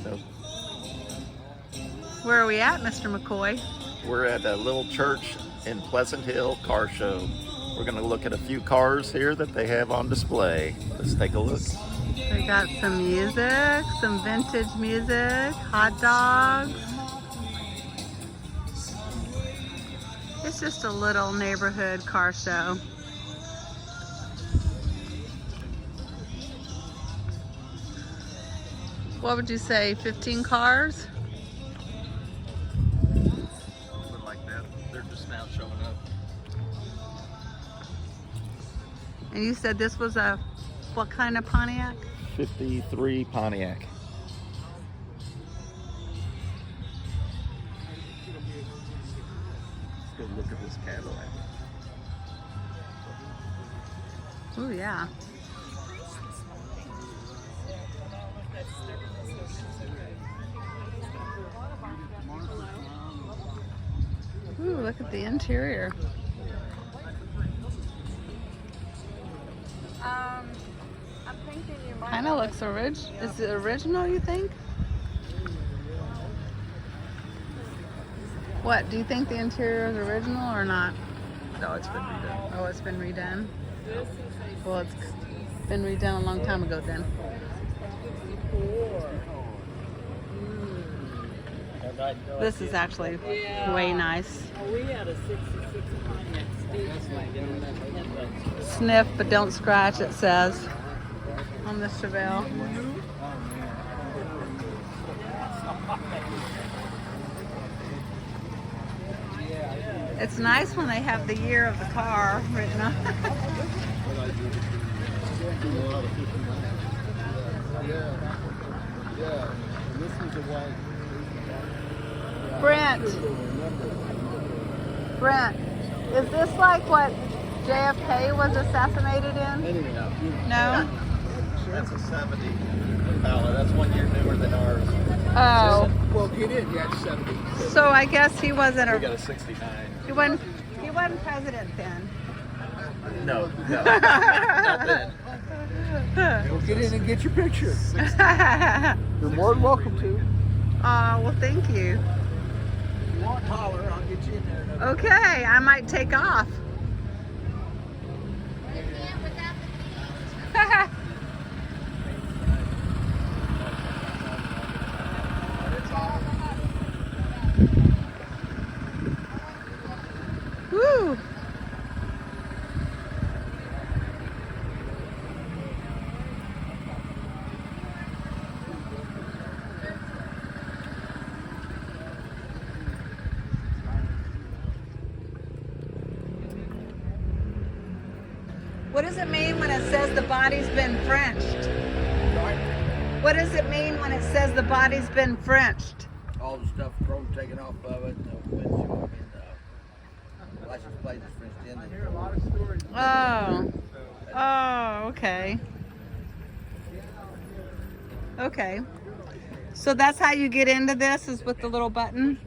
So Where are we at, Mr. McCoy? we're at a little church in Pleasant Hill car show. We're going to look at a few cars here that they have on display. Let's take a look. We got some music, some vintage music, hot dogs. It's just a little neighborhood car show. What would you say, 15 cars? Something like that. They're just now showing up. And you said this was a, what kind of Pontiac? 53 Pontiac. Let's go look at this Cadillac. Oh yeah. Ooh, look at the interior. I'm thinking you might. Kind of looks original. Is it original, you think? What, do you think the interior is original or not? No, it's been redone. Oh, it's been redone? Well, it's been redone a long time ago then. This is actually way nice. We had a 66 Pontiac station wagon. Sniff but don't scratch, it says on the Chevelle. It's nice when they have the year of the car written on. Brent, is this like what JFK was assassinated in? No? That's a 70 Impala. That's 1 year newer than ours. Oh, Well, get in, yeah, 70. so I guess he wasn't We a, got a 69. he wasn't president then. No, no, not then. Well, get in and get your picture. You're more than welcome to. Oh, well, thank you. If you want, holler, I'll get you in there. Okay, I might take off. Woo! What does it mean when it says the body's been Frenched? What does it mean when it says the body's been Frenched? All the stuff chrome taken off of it, the windshield, and license plate is Frenched in. I hear a lot of stories. Oh. Oh, okay. Okay. So that's how you get into this, is with the little button?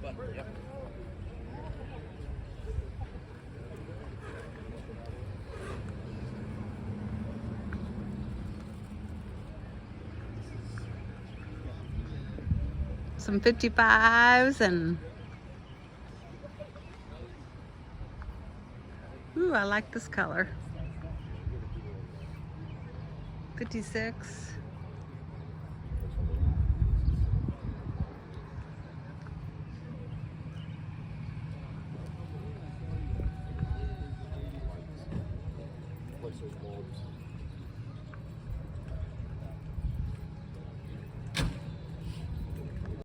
Some 55s and... Ooh, I like this color. 56.